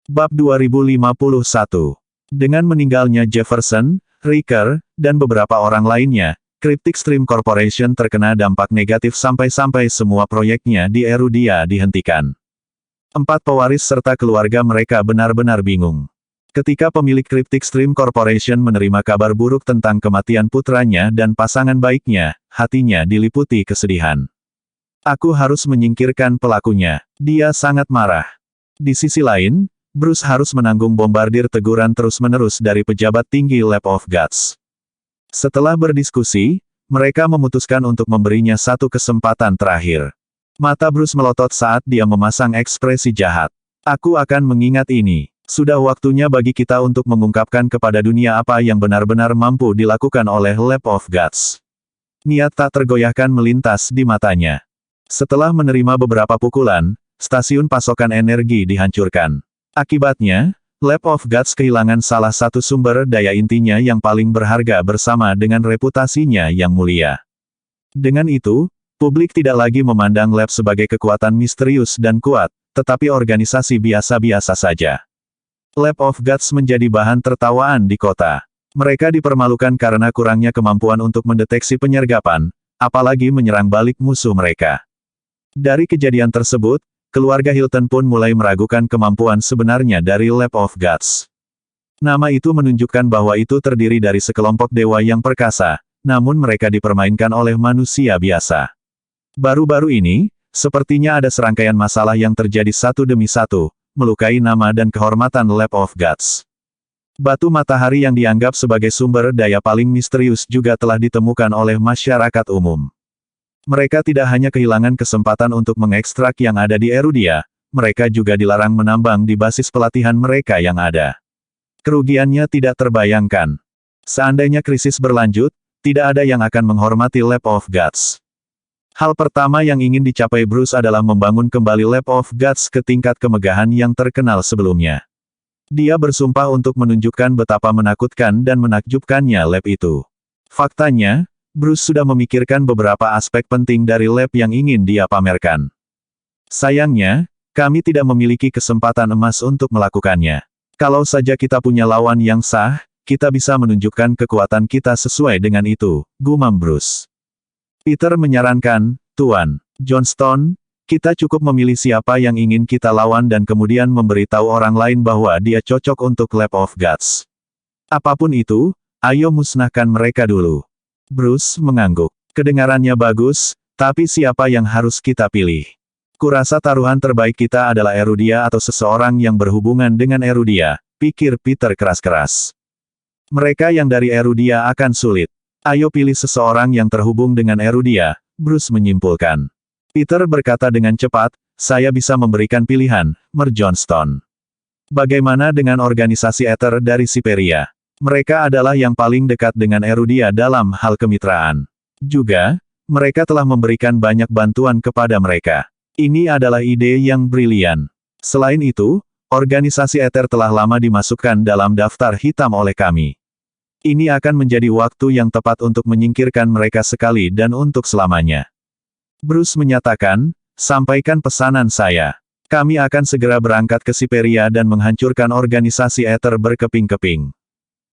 Bab 2051. Dengan meninggalnya Jefferson, Riker, dan beberapa orang lainnya, Cryptic Stream Corporation terkena dampak negatif sampai-sampai semua proyeknya di Erudia dihentikan. 4 pewaris serta keluarga mereka benar-benar bingung. Ketika pemilik Cryptic Stream Corporation menerima kabar buruk tentang kematian putranya dan pasangan baiknya, hatinya diliputi kesedihan. Aku harus menyingkirkan pelakunya. Dia sangat marah. Di sisi lain, Bruce harus menanggung bombardir teguran terus-menerus dari pejabat tinggi Lab of Gods. Setelah berdiskusi, mereka memutuskan untuk memberinya satu kesempatan terakhir. Mata Bruce melotot saat dia memasang ekspresi jahat. Aku akan mengingat ini. Sudah waktunya bagi kita untuk mengungkapkan kepada dunia apa yang benar-benar mampu dilakukan oleh Lab of Gods. Niat tak tergoyahkan melintas di matanya. Setelah menerima beberapa pukulan, stasiun pasokan energi dihancurkan. Akibatnya, Lab of Gods kehilangan salah satu sumber daya intinya yang paling berharga bersama dengan reputasinya yang mulia. Dengan itu, publik tidak lagi memandang Lab sebagai kekuatan misterius dan kuat, tetapi organisasi biasa-biasa saja. Lab of Gods menjadi bahan tertawaan di kota. Mereka dipermalukan karena kurangnya kemampuan untuk mendeteksi penyergapan, apalagi menyerang balik musuh mereka. Dari kejadian tersebut, keluarga Hilton pun mulai meragukan kemampuan sebenarnya dari Lab of Gods. Nama itu menunjukkan bahwa itu terdiri dari sekelompok dewa yang perkasa, namun mereka dipermainkan oleh manusia biasa. Baru-baru ini, sepertinya ada serangkaian masalah yang terjadi satu demi satu, melukai nama dan kehormatan Lab of Gods. Batu matahari yang dianggap sebagai sumber daya paling misterius juga telah ditemukan oleh masyarakat umum. Mereka tidak hanya kehilangan kesempatan untuk mengekstrak yang ada di Erudia, mereka juga dilarang menambang di basis pelatihan mereka yang ada. Kerugiannya tidak terbayangkan. Seandainya krisis berlanjut, tidak ada yang akan menghormati Lab of Gods. Hal pertama yang ingin dicapai Bruce adalah membangun kembali Lab of Gods ke tingkat kemegahan yang terkenal sebelumnya. Dia bersumpah untuk menunjukkan betapa menakutkan dan menakjubkannya lab itu. Faktanya, Bruce sudah memikirkan beberapa aspek penting dari lab yang ingin dia pamerkan. Sayangnya, kami tidak memiliki kesempatan emas untuk melakukannya. Kalau saja kita punya lawan yang sah, kita bisa menunjukkan kekuatan kita sesuai dengan itu, gumam Bruce. Peter menyarankan, Tuan Johnston, kita cukup memilih siapa yang ingin kita lawan dan kemudian memberitahu orang lain bahwa dia cocok untuk Lab of Gods. Apapun itu, ayo musnahkan mereka dulu. Bruce mengangguk. Kedengarannya bagus, tapi siapa yang harus kita pilih? Kurasa taruhan terbaik kita adalah Erudia atau seseorang yang berhubungan dengan Erudia, pikir Peter keras-keras. Mereka yang dari Erudia akan sulit. Ayo pilih seseorang yang terhubung dengan Erudia, Bruce menyimpulkan. Peter berkata dengan cepat, saya bisa memberikan pilihan, Mer Johnston. Bagaimana dengan organisasi Ether dari Siperia? Mereka adalah yang paling dekat dengan Erudia dalam hal kemitraan. Juga, mereka telah memberikan banyak bantuan kepada mereka. Ini adalah ide yang brilian. Selain itu, organisasi Ether telah lama dimasukkan dalam daftar hitam oleh kami. Ini akan menjadi waktu yang tepat untuk menyingkirkan mereka sekali dan untuk selamanya. Bruce menyatakan, sampaikan pesanan saya. Kami akan segera berangkat ke Siperia dan menghancurkan organisasi Ether berkeping-keping.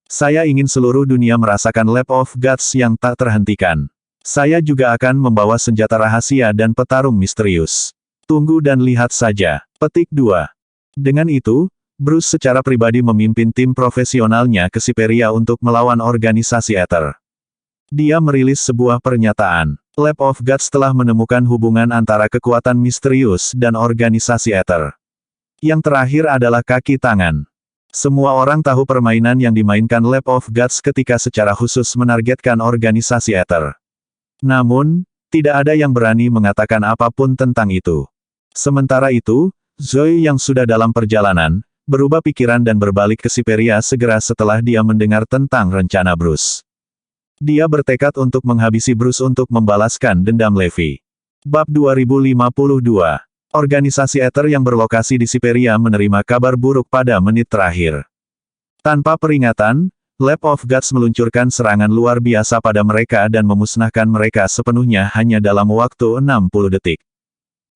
Saya ingin seluruh dunia merasakan Lab of Gods yang tak terhentikan. Saya juga akan membawa senjata rahasia dan petarung misterius. Tunggu dan lihat saja. Petik 2. Dengan itu, Bruce secara pribadi memimpin tim profesionalnya ke Siperia untuk melawan organisasi Ether. Dia merilis sebuah pernyataan. Lab of Gods telah menemukan hubungan antara kekuatan misterius dan organisasi Ether. Yang terakhir adalah kaki tangan. Semua orang tahu permainan yang dimainkan Lab of Gods ketika secara khusus menargetkan organisasi Ether. Namun, tidak ada yang berani mengatakan apapun tentang itu. Sementara itu, Zoe yang sudah dalam perjalanan, berubah pikiran dan berbalik ke Siperia segera setelah dia mendengar tentang rencana Bruce. Dia bertekad untuk menghabisi Bruce untuk membalaskan dendam Levi. Bab 2052. Organisasi Ether yang berlokasi di Siperia menerima kabar buruk pada menit terakhir. Tanpa peringatan, Lab of Gods meluncurkan serangan luar biasa pada mereka dan memusnahkan mereka sepenuhnya hanya dalam waktu 60 detik.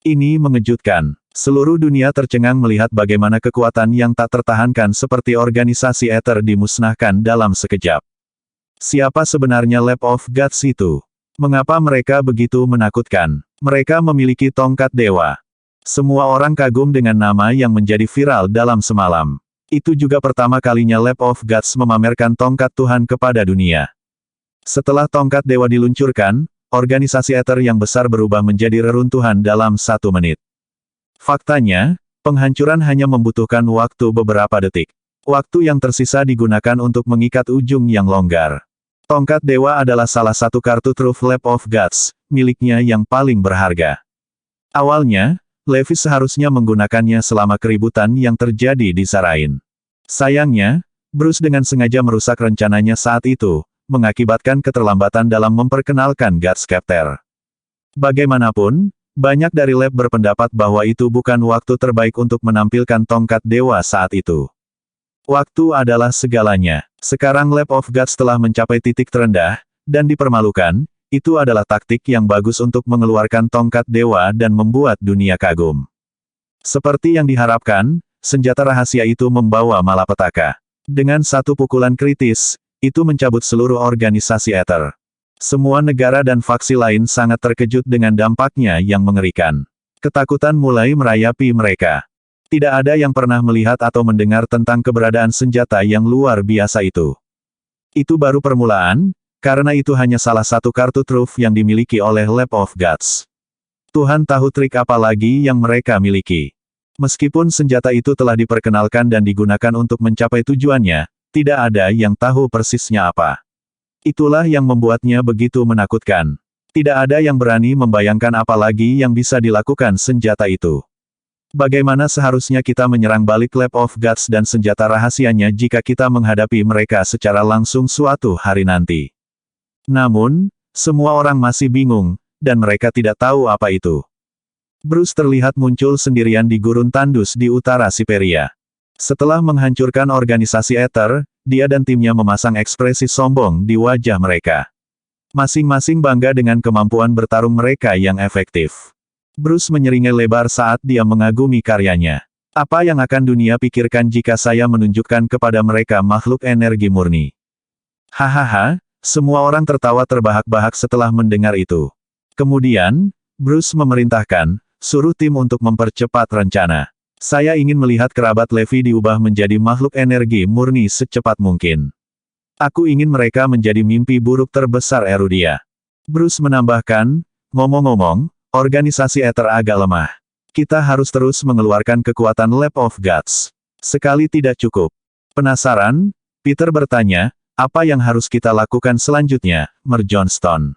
Ini mengejutkan. Seluruh dunia tercengang melihat bagaimana kekuatan yang tak tertahankan seperti organisasi Ether dimusnahkan dalam sekejap. Siapa sebenarnya Lab of Gods itu? Mengapa mereka begitu menakutkan? Mereka memiliki tongkat dewa. Semua orang kagum dengan nama yang menjadi viral dalam semalam. Itu juga pertama kalinya Lab of Gods memamerkan tongkat Tuhan kepada dunia. Setelah tongkat dewa diluncurkan, organisasi Ether yang besar berubah menjadi reruntuhan dalam 1 menit. Faktanya, penghancuran hanya membutuhkan waktu beberapa detik. Waktu yang tersisa digunakan untuk mengikat ujung yang longgar. Tongkat dewa adalah salah satu kartu truf Lab of Gods, miliknya yang paling berharga. Awalnya, Levi seharusnya menggunakannya selama keributan yang terjadi di Zarain. Sayangnya, Bruce dengan sengaja merusak rencananya saat itu, mengakibatkan keterlambatan dalam memperkenalkan Godscepter. Bagaimanapun, banyak dari lab berpendapat bahwa itu bukan waktu terbaik untuk menampilkan tongkat dewa saat itu. Waktu adalah segalanya. Sekarang Lab of Gods telah mencapai titik terendah, dan dipermalukan, itu adalah taktik yang bagus untuk mengeluarkan tongkat dewa dan membuat dunia kagum. Seperti yang diharapkan, senjata rahasia itu membawa malapetaka. Dengan satu pukulan kritis, itu mencabut seluruh organisasi Ether. Semua negara dan faksi lain sangat terkejut dengan dampaknya yang mengerikan. Ketakutan mulai merayapi mereka. Tidak ada yang pernah melihat atau mendengar tentang keberadaan senjata yang luar biasa itu. Itu baru permulaan, karena itu hanya salah satu kartu truf yang dimiliki oleh Lab of Gods. Tuhan tahu trik apa lagi yang mereka miliki. Meskipun senjata itu telah diperkenalkan dan digunakan untuk mencapai tujuannya, tidak ada yang tahu persisnya apa. Itulah yang membuatnya begitu menakutkan. Tidak ada yang berani membayangkan apa lagi yang bisa dilakukan senjata itu. Bagaimana seharusnya kita menyerang balik Lab of Gods dan senjata rahasianya jika kita menghadapi mereka secara langsung suatu hari nanti? Namun, semua orang masih bingung, dan mereka tidak tahu apa itu. Bruce terlihat muncul sendirian di gurun tandus di utara Siberia. Setelah menghancurkan organisasi Ether, dia dan timnya memasang ekspresi sombong di wajah mereka. Masing-masing bangga dengan kemampuan bertarung mereka yang efektif. Bruce menyeringai lebar saat dia mengagumi karyanya. Apa yang akan dunia pikirkan jika saya menunjukkan kepada mereka makhluk energi murni? Hahaha, semua orang tertawa terbahak-bahak setelah mendengar itu. Kemudian, Bruce memerintahkan, suruh tim untuk mempercepat rencana. Saya ingin melihat kerabat Levi diubah menjadi makhluk energi murni secepat mungkin. Aku ingin mereka menjadi mimpi buruk terbesar Erudia. Bruce menambahkan, ngomong-ngomong, organisasi Ether agak lemah. Kita harus terus mengeluarkan kekuatan Lab of Gods. Sekali tidak cukup. Penasaran? Peter bertanya, apa yang harus kita lakukan selanjutnya, Mer Johnston?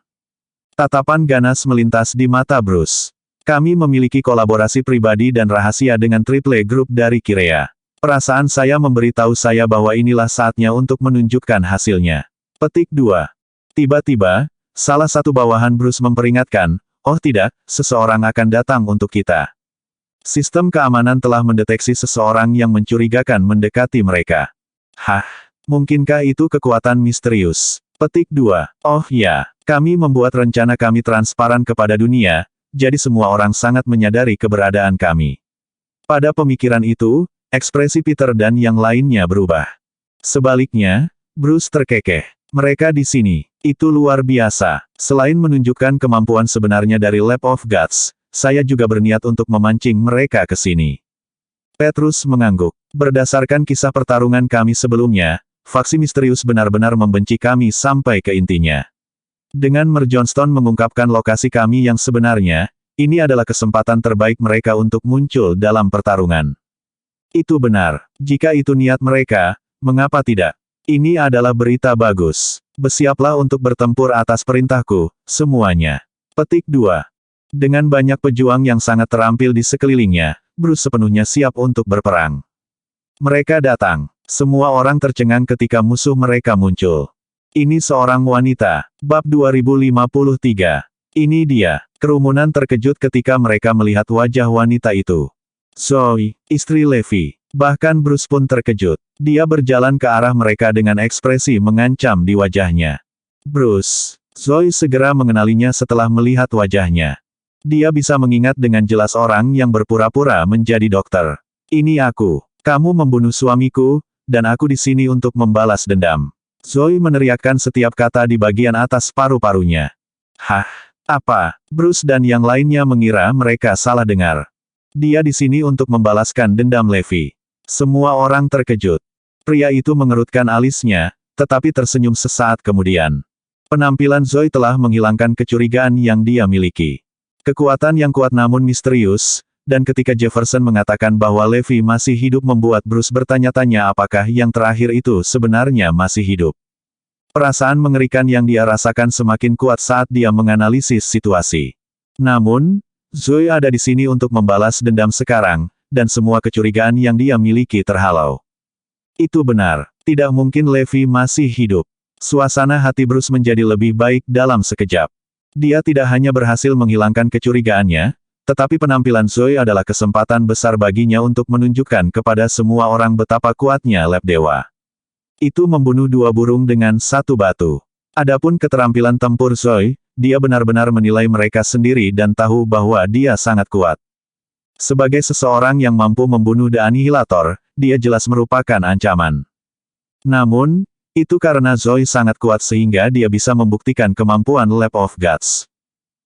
Tatapan ganas melintas di mata Bruce. Kami memiliki kolaborasi pribadi dan rahasia dengan Triple Group dari Kirea. Perasaan saya memberitahu saya bahwa inilah saatnya untuk menunjukkan hasilnya. Petik 2. Tiba-tiba, salah satu bawahan Bruce memperingatkan, oh tidak, seseorang akan datang untuk kita. Sistem keamanan telah mendeteksi seseorang yang mencurigakan mendekati mereka. Hah, mungkinkah itu kekuatan misterius? Petik 2. Oh ya, kami membuat rencana kami transparan kepada dunia, jadi semua orang sangat menyadari keberadaan kami. Pada pemikiran itu, ekspresi Peter dan yang lainnya berubah. Sebaliknya, Bruce terkekeh. Mereka di sini, itu luar biasa. Selain menunjukkan kemampuan sebenarnya dari Lab of Gods, saya juga berniat untuk memancing mereka ke sini. Petrus mengangguk. Berdasarkan kisah pertarungan kami sebelumnya, faksi misterius benar-benar membenci kami sampai ke intinya. Dengan Mer Johnston mengungkapkan lokasi kami yang sebenarnya, ini adalah kesempatan terbaik mereka untuk muncul dalam pertarungan. Itu benar. Jika itu niat mereka, mengapa tidak? Ini adalah berita bagus. Bersiaplah untuk bertempur atas perintahku, semuanya. Petik 2. Dengan banyak pejuang yang sangat terampil di sekelilingnya, Bruce sepenuhnya siap untuk berperang. Mereka datang. Semua orang tercengang ketika musuh mereka muncul. Ini seorang wanita. Bab 2053. Ini dia. Kerumunan terkejut ketika mereka melihat wajah wanita itu. Zoe, istri Levi. Bahkan Bruce pun terkejut. Dia berjalan ke arah mereka dengan ekspresi mengancam di wajahnya. Bruce. Zoe segera mengenalinya setelah melihat wajahnya. Dia bisa mengingat dengan jelas orang yang berpura-pura menjadi dokter. Ini aku. Kamu membunuh suamiku, dan aku di sini untuk membalas dendam. Zoe meneriakkan setiap kata di bagian atas paru-parunya. Hah? Apa? Bruce dan yang lainnya mengira mereka salah dengar. Dia di sini untuk membalaskan dendam Levi. Semua orang terkejut. Pria itu mengerutkan alisnya, tetapi tersenyum sesaat kemudian. Penampilan Zoe telah menghilangkan kecurigaan yang dia miliki. Kekuatan yang kuat namun misterius, dan ketika Jefferson mengatakan bahwa Levi masih hidup membuat Bruce bertanya-tanya apakah yang terakhir itu sebenarnya masih hidup. Perasaan mengerikan yang dia rasakan semakin kuat saat dia menganalisis situasi. Namun, Zoe ada di sini untuk membalas dendam sekarang, dan semua kecurigaan yang dia miliki terhalau. Itu benar, tidak mungkin Levi masih hidup. Suasana hati Bruce menjadi lebih baik dalam sekejap. Dia tidak hanya berhasil menghilangkan kecurigaannya, tetapi penampilan Zoe adalah kesempatan besar baginya untuk menunjukkan kepada semua orang betapa kuatnya lab dewa. Itu membunuh 2 burung dengan 1 batu. Adapun keterampilan tempur Zoe, dia benar-benar menilai mereka sendiri dan tahu bahwa dia sangat kuat. Sebagai seseorang yang mampu membunuh The Annihilator, dia jelas merupakan ancaman. Namun, itu karena Zoe sangat kuat sehingga dia bisa membuktikan kemampuan Lab of Gods.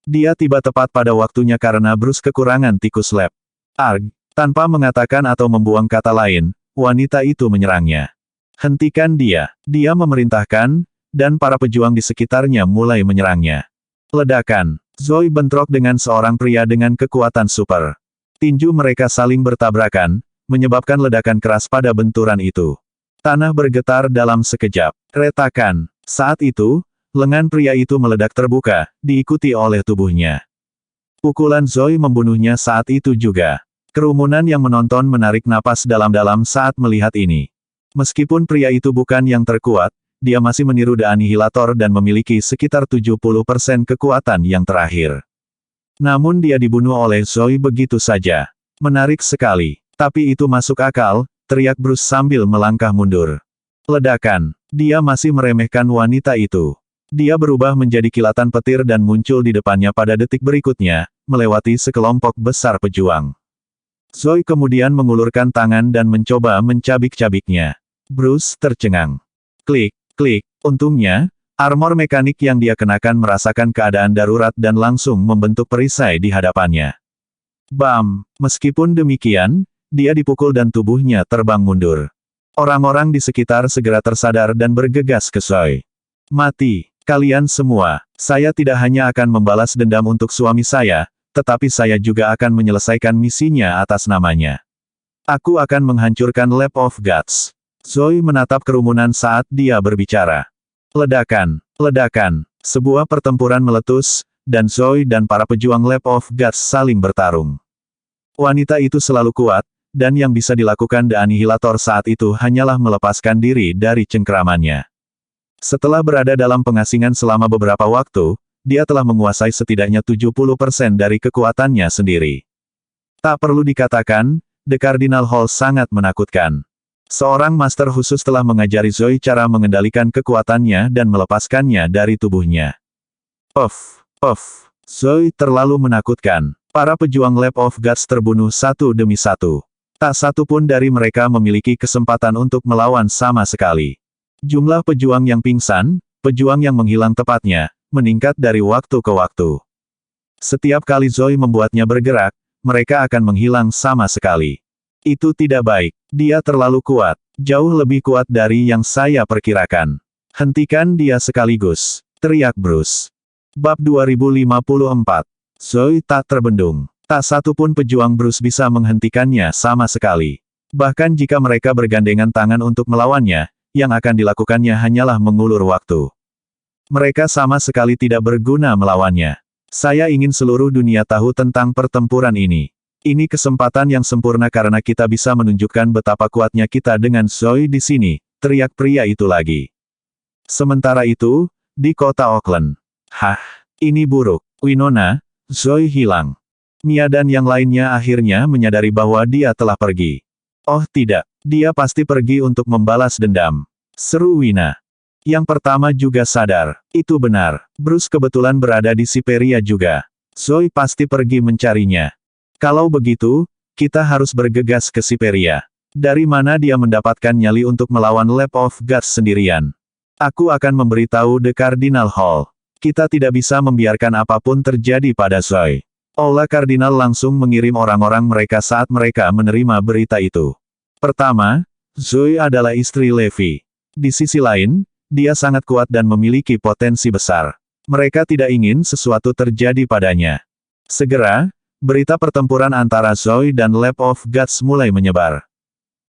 Dia tiba tepat pada waktunya karena Bruce kekurangan tikus lab. Arg, tanpa mengatakan atau membuang kata lain, wanita itu menyerangnya. Hentikan dia. Dia memerintahkan, dan para pejuang di sekitarnya mulai menyerangnya. Ledakan. Zoe bentrok dengan seorang pria dengan kekuatan super. Tinju mereka saling bertabrakan, menyebabkan ledakan keras pada benturan itu. Tanah bergetar dalam sekejap. Retakan. Saat itu, lengan pria itu meledak terbuka, diikuti oleh tubuhnya. Pukulan Zoe membunuhnya saat itu juga. Kerumunan yang menonton menarik napas dalam-dalam saat melihat ini. Meskipun pria itu bukan yang terkuat, dia masih meniru The Annihilator dan memiliki sekitar 70% kekuatan yang terakhir. Namun dia dibunuh oleh Zoe begitu saja. Menarik sekali. Tapi itu masuk akal, teriak Bruce sambil melangkah mundur. Ledakan. Dia masih meremehkan wanita itu. Dia berubah menjadi kilatan petir dan muncul di depannya pada detik berikutnya, melewati sekelompok besar pejuang. Zoe kemudian mengulurkan tangan dan mencoba mencabik-cabiknya. Bruce tercengang. Klik, klik. Untungnya, armor mekanik yang dia kenakan merasakan keadaan darurat dan langsung membentuk perisai di hadapannya. Bam! Meskipun demikian, dia dipukul dan tubuhnya terbang mundur. Orang-orang di sekitar segera tersadar dan bergegas ke Zoe. Mati! Kalian semua, saya tidak hanya akan membalas dendam untuk suami saya, tetapi saya juga akan menyelesaikan misinya atas namanya. Aku akan menghancurkan Lab of Gods. Zoe menatap kerumunan saat dia berbicara. Ledakan, ledakan, sebuah pertempuran meletus, dan Zoe dan para pejuang Lab of Gods saling bertarung. Wanita itu selalu kuat, dan yang bisa dilakukan The Annihilator saat itu hanyalah melepaskan diri dari cengkeramannya. Setelah berada dalam pengasingan selama beberapa waktu, dia telah menguasai setidaknya 70% dari kekuatannya sendiri. Tak perlu dikatakan, The Cardinal Hall sangat menakutkan. Seorang master khusus telah mengajari Zoe cara mengendalikan kekuatannya dan melepaskannya dari tubuhnya. Puff, puff. Zoe terlalu menakutkan. Para pejuang Lab of Gods terbunuh satu demi satu. Tak satu pun dari mereka memiliki kesempatan untuk melawan sama sekali. Jumlah pejuang yang pingsan, pejuang yang menghilang tepatnya, meningkat dari waktu ke waktu. Setiap kali Zoe membuatnya bergerak, mereka akan menghilang sama sekali. Itu tidak baik. Dia terlalu kuat. Jauh lebih kuat dari yang saya perkirakan. Hentikan dia sekaligus, teriak Bruce. Bab 2054. Zoe tak terbendung. Tak satu pun pejuang Bruce bisa menghentikannya sama sekali. Bahkan jika mereka bergandengan tangan untuk melawannya, yang akan dilakukannya hanyalah mengulur waktu. Mereka sama sekali tidak berguna melawannya. Saya ingin seluruh dunia tahu tentang pertempuran ini. Ini kesempatan yang sempurna karena kita bisa menunjukkan betapa kuatnya kita dengan Zoe di sini, teriak pria itu lagi. Sementara itu, di kota Oakland. Hah, ini buruk. Winona, Zoe hilang. Mia dan yang lainnya akhirnya menyadari bahwa dia telah pergi. Oh tidak, dia pasti pergi untuk membalas dendam. Seru Wina. Yang pertama juga sadar. Itu benar. Bruce kebetulan berada di Siberia juga. Zoe pasti pergi mencarinya. Kalau begitu, kita harus bergegas ke Siberia. Dari mana dia mendapatkan nyali untuk melawan Lab of Gods sendirian? Aku akan memberitahu The Cardinal Hall. Kita tidak bisa membiarkan apapun terjadi pada Zoe. Aula Kardinal langsung mengirim orang-orang mereka saat mereka menerima berita itu. Pertama, Zoe adalah istri Levi. Di sisi lain, dia sangat kuat dan memiliki potensi besar. Mereka tidak ingin sesuatu terjadi padanya. Segera, berita pertempuran antara Zoe dan Lab of Gods mulai menyebar.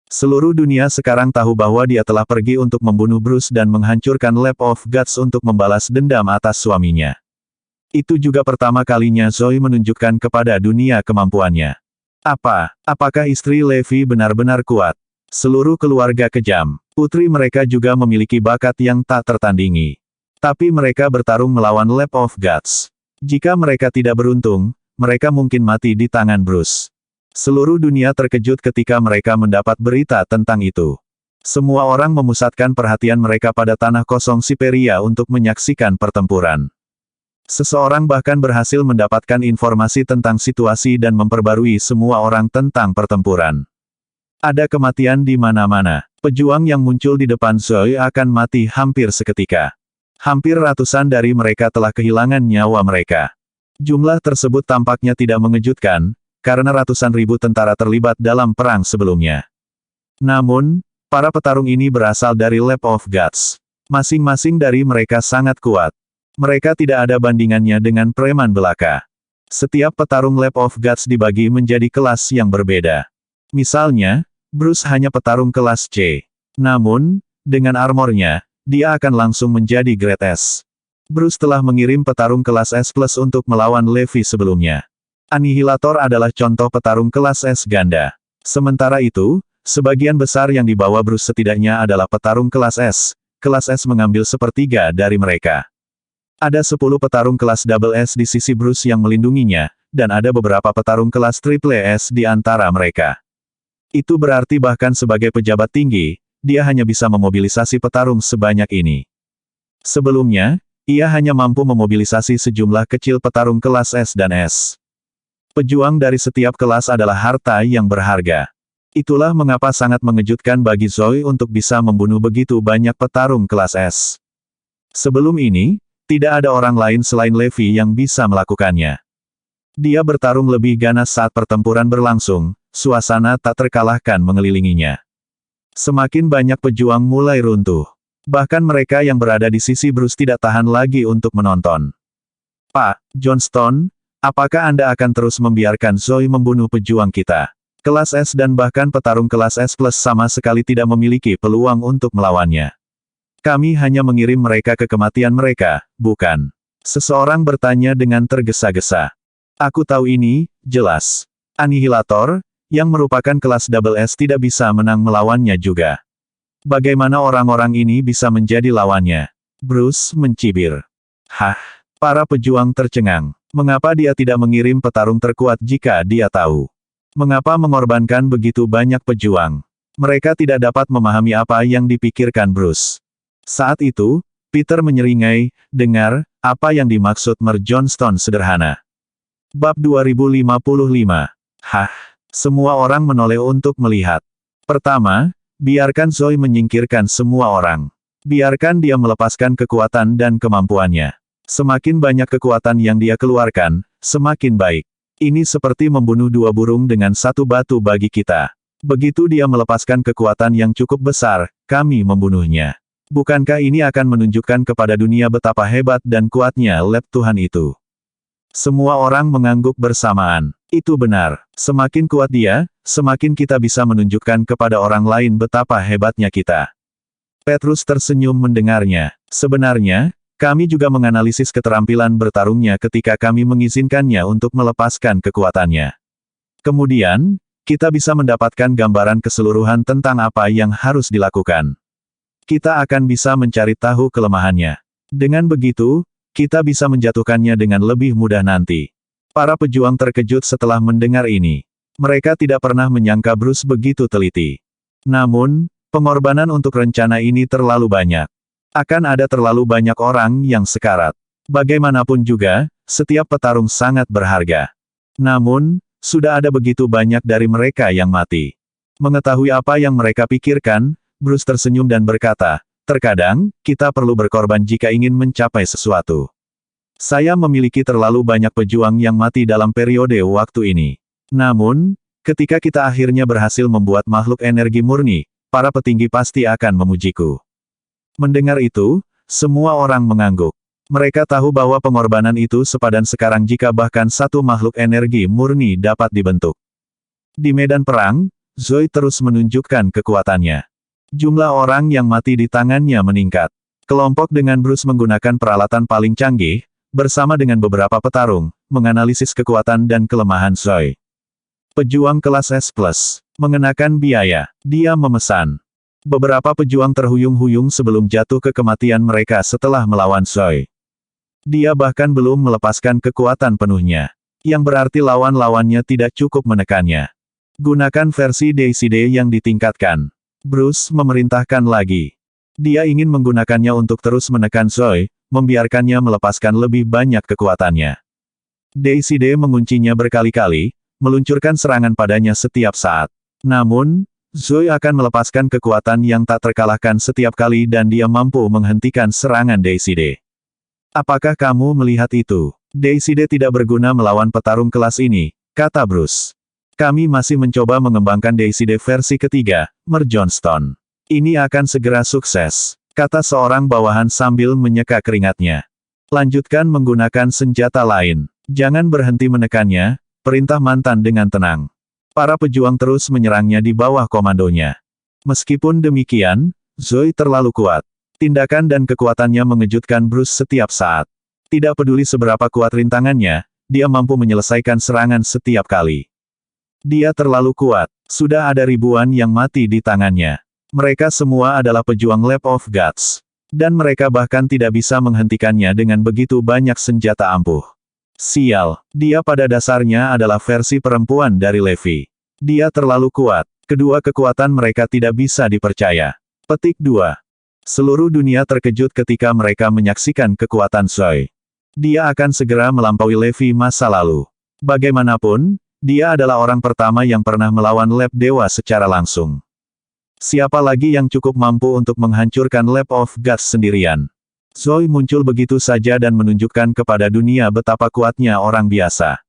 Seluruh dunia sekarang tahu bahwa dia telah pergi untuk membunuh Bruce dan menghancurkan Lab of Gods untuk membalas dendam atas suaminya. Itu juga pertama kalinya Zoe menunjukkan kepada dunia kemampuannya. Apakah istri Levi benar-benar kuat? Seluruh keluarga kejam. Putri mereka juga memiliki bakat yang tak tertandingi. Tapi mereka bertarung melawan Lab of Gods. Jika mereka tidak beruntung, mereka mungkin mati di tangan Bruce. Seluruh dunia terkejut ketika mereka mendapat berita tentang itu. Semua orang memusatkan perhatian mereka pada tanah kosong Siberia untuk menyaksikan pertempuran. Seseorang bahkan berhasil mendapatkan informasi tentang situasi dan memperbarui semua orang tentang pertempuran. Ada kematian di mana-mana. Pejuang yang muncul di depan Zoe akan mati hampir seketika. Hampir ratusan dari mereka telah kehilangan nyawa mereka. Jumlah tersebut tampaknya tidak mengejutkan, karena ratusan ribu tentara terlibat dalam perang sebelumnya. Namun, para petarung ini berasal dari Lab of Gods. Masing-masing dari mereka sangat kuat. Mereka tidak ada bandingannya dengan preman belaka. Setiap petarung Lab of Gods dibagi menjadi kelas yang berbeda. Misalnya, Bruce hanya petarung kelas C. Namun, dengan armornya, dia akan langsung menjadi Grade S. Bruce telah mengirim petarung kelas S+ untuk melawan Levi sebelumnya. Annihilator adalah contoh petarung kelas S ganda. Sementara itu, sebagian besar yang dibawa Bruce setidaknya adalah petarung kelas S. Kelas S mengambil sepertiga dari mereka. Ada 10 petarung kelas Double S di sisi Bruce yang melindunginya, dan ada beberapa petarung kelas Triple S di antara mereka. Itu berarti bahkan sebagai pejabat tinggi, dia hanya bisa memobilisasi petarung sebanyak ini. Sebelumnya, ia hanya mampu memobilisasi sejumlah kecil petarung kelas S dan S. Pejuang dari setiap kelas adalah harta yang berharga. Itulah mengapa sangat mengejutkan bagi Zoe untuk bisa membunuh begitu banyak petarung kelas S. Sebelum ini, tidak ada orang lain selain Levi yang bisa melakukannya. Dia bertarung lebih ganas saat pertempuran berlangsung, suasana tak terkalahkan mengelilinginya. Semakin banyak pejuang mulai runtuh. Bahkan mereka yang berada di sisi Bruce tidak tahan lagi untuk menonton. Pak Johnston, apakah Anda akan terus membiarkan Zoe membunuh pejuang kita? Kelas S dan bahkan petarung kelas S+ sama sekali tidak memiliki peluang untuk melawannya. Kami hanya mengirim mereka ke kematian mereka, bukan? Seseorang bertanya dengan tergesa-gesa. Aku tahu ini, jelas. Annihilator, yang merupakan kelas Double S tidak bisa menang melawannya juga. Bagaimana orang-orang ini bisa menjadi lawannya? Bruce mencibir. Hah? Para pejuang tercengang. Mengapa dia tidak mengirim petarung terkuat jika dia tahu? Mengapa mengorbankan begitu banyak pejuang? Mereka tidak dapat memahami apa yang dipikirkan Bruce. Saat itu, Peter menyeringai, dengar, apa yang dimaksud Mer Johnston sederhana. Bab 2055. Hah? Semua orang menoleh untuk melihat. Pertama, biarkan Zoe menyingkirkan semua orang. Biarkan dia melepaskan kekuatan dan kemampuannya. Semakin banyak kekuatan yang dia keluarkan, semakin baik. Ini seperti membunuh 2 burung dengan 1 batu bagi kita. Begitu dia melepaskan kekuatan yang cukup besar, kami membunuhnya. Bukankah ini akan menunjukkan kepada dunia betapa hebat dan kuatnya Lab Tuhan itu? Semua orang mengangguk bersamaan. Itu benar. Semakin kuat dia, semakin kita bisa menunjukkan kepada orang lain betapa hebatnya kita. Petrus tersenyum mendengarnya. Sebenarnya, kami juga menganalisis keterampilan bertarungnya ketika kami mengizinkannya untuk melepaskan kekuatannya. Kemudian, kita bisa mendapatkan gambaran keseluruhan tentang apa yang harus dilakukan. Kita akan bisa mencari tahu kelemahannya. Dengan begitu, kita bisa menjatuhkannya dengan lebih mudah nanti. Para pejuang terkejut setelah mendengar ini. Mereka tidak pernah menyangka Bruce begitu teliti. Namun, pengorbanan untuk rencana ini terlalu banyak. Akan ada terlalu banyak orang yang sekarat. Bagaimanapun juga, setiap petarung sangat berharga. Namun, sudah ada begitu banyak dari mereka yang mati. Mengetahui apa yang mereka pikirkan, Bruce tersenyum dan berkata, terkadang, kita perlu berkorban jika ingin mencapai sesuatu. Saya memiliki terlalu banyak pejuang yang mati dalam periode waktu ini. Namun, ketika kita akhirnya berhasil membuat makhluk energi murni, para petinggi pasti akan memujiku. Mendengar itu, semua orang mengangguk. Mereka tahu bahwa pengorbanan itu sepadan sekarang jika bahkan satu makhluk energi murni dapat dibentuk. Di medan perang, Zoe terus menunjukkan kekuatannya. Jumlah orang yang mati di tangannya meningkat. Kelompok dengan Bruce menggunakan peralatan paling canggih, bersama dengan beberapa petarung, menganalisis kekuatan dan kelemahan Zoe. Pejuang kelas S+, mengenakan biaya, dia memesan. Beberapa pejuang terhuyung-huyung sebelum jatuh ke kematian mereka setelah melawan Zoe. Dia bahkan belum melepaskan kekuatan penuhnya. Yang berarti lawan-lawannya tidak cukup menekannya. Gunakan versi DCD yang ditingkatkan. Bruce memerintahkan lagi. Dia ingin menggunakannya untuk terus menekan Zoe, membiarkannya melepaskan lebih banyak kekuatannya. DCD menguncinya berkali-kali, meluncurkan serangan padanya setiap saat. Namun, Zoe akan melepaskan kekuatan yang tak terkalahkan setiap kali dan dia mampu menghentikan serangan DCD. Apakah kamu melihat itu? DCD tidak berguna melawan petarung kelas ini, kata Bruce. Kami masih mencoba mengembangkan DCD versi ketiga, Mer Johnston. Ini akan segera sukses, kata seorang bawahan sambil menyeka keringatnya. Lanjutkan menggunakan senjata lain. Jangan berhenti menekannya, perintah mantan dengan tenang. Para pejuang terus menyerangnya di bawah komandonya. Meskipun demikian, Zoe terlalu kuat. Tindakan dan kekuatannya mengejutkan Bruce setiap saat. Tidak peduli seberapa kuat rintangannya, dia mampu menyelesaikan serangan setiap kali. Dia terlalu kuat. Sudah ada ribuan yang mati di tangannya. Mereka semua adalah pejuang Lab of Gods. Dan mereka bahkan tidak bisa menghentikannya dengan begitu banyak senjata ampuh. Sial, dia pada dasarnya adalah versi perempuan dari Levi. Dia terlalu kuat. Kedua kekuatan mereka tidak bisa dipercaya. Petik 2. Seluruh dunia terkejut ketika mereka menyaksikan kekuatan Zoe. Dia akan segera melampaui Levi masa lalu. Bagaimanapun, dia adalah orang pertama yang pernah melawan Lab Dewa secara langsung. Siapa lagi yang cukup mampu untuk menghancurkan Lab of Gods sendirian? Zoe muncul begitu saja dan menunjukkan kepada dunia betapa kuatnya orang biasa.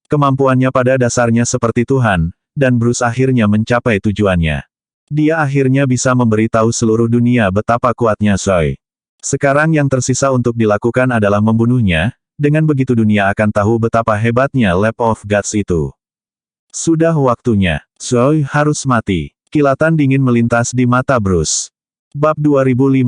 Kemampuannya pada dasarnya seperti Tuhan, dan Bruce akhirnya mencapai tujuannya. Dia akhirnya bisa memberitahu seluruh dunia betapa kuatnya Zoe. Sekarang yang tersisa untuk dilakukan adalah membunuhnya, dengan begitu dunia akan tahu betapa hebatnya Lab of Gods itu. Sudah waktunya, Zoe harus mati. Kilatan dingin melintas di mata Bruce. Bab 2056.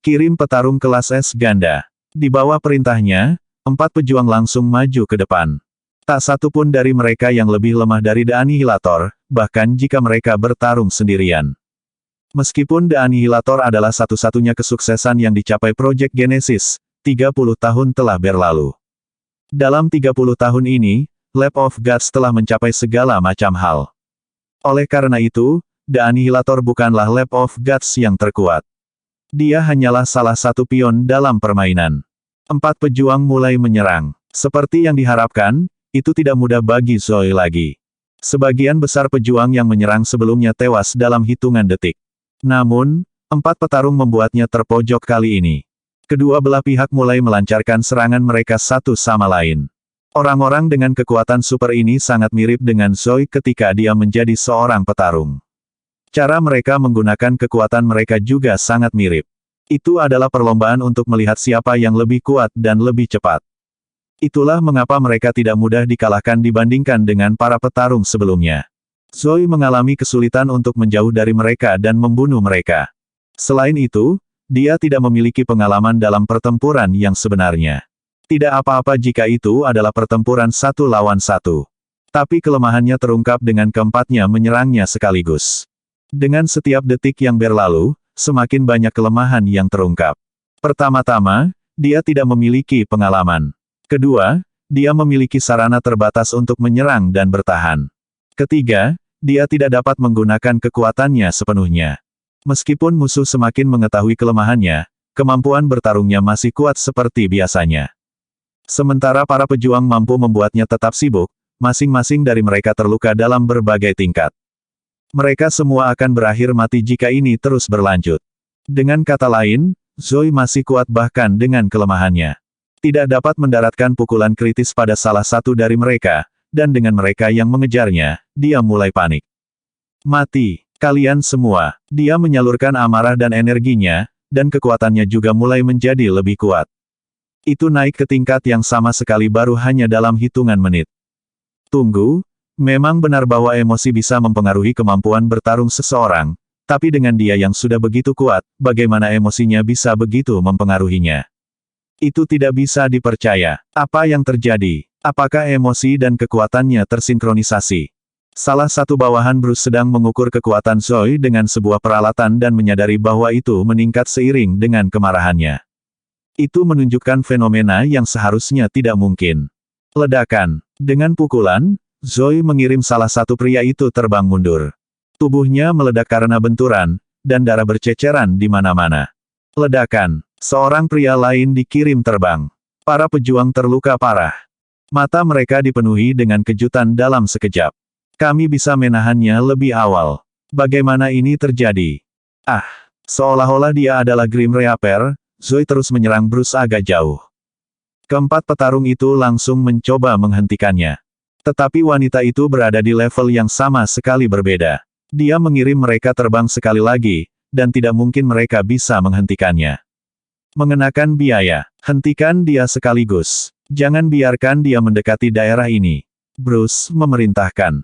Kirim petarung kelas S ganda. Di bawah perintahnya, 4 pejuang langsung maju ke depan. Tak satu pun dari mereka yang lebih lemah dari The Annihilator, bahkan jika mereka bertarung sendirian. Meskipun The Annihilator adalah satu-satunya kesuksesan yang dicapai Project Genesis, 30 tahun telah berlalu. Dalam 30 tahun ini, Lab of Gods telah mencapai segala macam hal. Oleh karena itu, The Annihilator bukanlah Lab of Gods yang terkuat. Dia hanyalah salah satu pion dalam permainan. 4 pejuang mulai menyerang. Seperti yang diharapkan, itu tidak mudah bagi Zoe lagi. Sebagian besar pejuang yang menyerang sebelumnya tewas dalam hitungan detik. Namun, 4 petarung membuatnya terpojok kali ini. Kedua belah pihak mulai melancarkan serangan mereka satu sama lain. Orang-orang dengan kekuatan super ini sangat mirip dengan Zoe ketika dia menjadi seorang petarung. Cara mereka menggunakan kekuatan mereka juga sangat mirip. Itu adalah perlombaan untuk melihat siapa yang lebih kuat dan lebih cepat. Itulah mengapa mereka tidak mudah dikalahkan dibandingkan dengan para petarung sebelumnya. Zoe mengalami kesulitan untuk menjauh dari mereka dan membunuh mereka. Selain itu, dia tidak memiliki pengalaman dalam pertempuran yang sebenarnya. Tidak apa-apa jika itu adalah pertempuran 1 lawan 1. Tapi kelemahannya terungkap dengan keempatnya menyerangnya sekaligus. Dengan setiap detik yang berlalu, semakin banyak kelemahan yang terungkap. Pertama-tama, dia tidak memiliki pengalaman. Kedua, dia memiliki sarana terbatas untuk menyerang dan bertahan. Ketiga, dia tidak dapat menggunakan kekuatannya sepenuhnya. Meskipun musuh semakin mengetahui kelemahannya, kemampuan bertarungnya masih kuat seperti biasanya. Sementara para pejuang mampu membuatnya tetap sibuk, masing-masing dari mereka terluka dalam berbagai tingkat. Mereka semua akan berakhir mati jika ini terus berlanjut. Dengan kata lain, Zoe masih kuat bahkan dengan kelemahannya. Tidak dapat mendaratkan pukulan kritis pada salah satu dari mereka, dan dengan mereka yang mengejarnya, dia mulai panik. Mati, kalian semua. Dia menyalurkan amarah dan energinya, dan kekuatannya juga mulai menjadi lebih kuat. Itu naik ke tingkat yang sama sekali baru hanya dalam hitungan menit. Tunggu, memang benar bahwa emosi bisa mempengaruhi kemampuan bertarung seseorang, tapi dengan dia yang sudah begitu kuat, bagaimana emosinya bisa begitu mempengaruhinya? Itu tidak bisa dipercaya. Apa yang terjadi? Apakah emosi dan kekuatannya tersinkronisasi? Salah satu bawahan Bruce sedang mengukur kekuatan Zoe dengan sebuah peralatan dan menyadari bahwa itu meningkat seiring dengan kemarahannya. Itu menunjukkan fenomena yang seharusnya tidak mungkin. Ledakan. Dengan pukulan, Zoe mengirim salah satu pria itu terbang mundur. Tubuhnya meledak karena benturan, dan darah berceceran di mana-mana. Ledakan. Seorang pria lain dikirim terbang. Para pejuang terluka parah. Mata mereka dipenuhi dengan kejutan dalam sekejap. Kami bisa menahannya lebih awal. Bagaimana ini terjadi? Ah, seolah-olah dia adalah Grim Reaper, Zoe terus menyerang Bruce agak jauh. Keempat petarung itu langsung mencoba menghentikannya. Tetapi wanita itu berada di level yang sama sekali berbeda. Dia mengirim mereka terbang sekali lagi, dan tidak mungkin mereka bisa menghentikannya. Mengenakan biaya. Hentikan dia sekaligus. Jangan biarkan dia mendekati daerah ini. Bruce memerintahkan.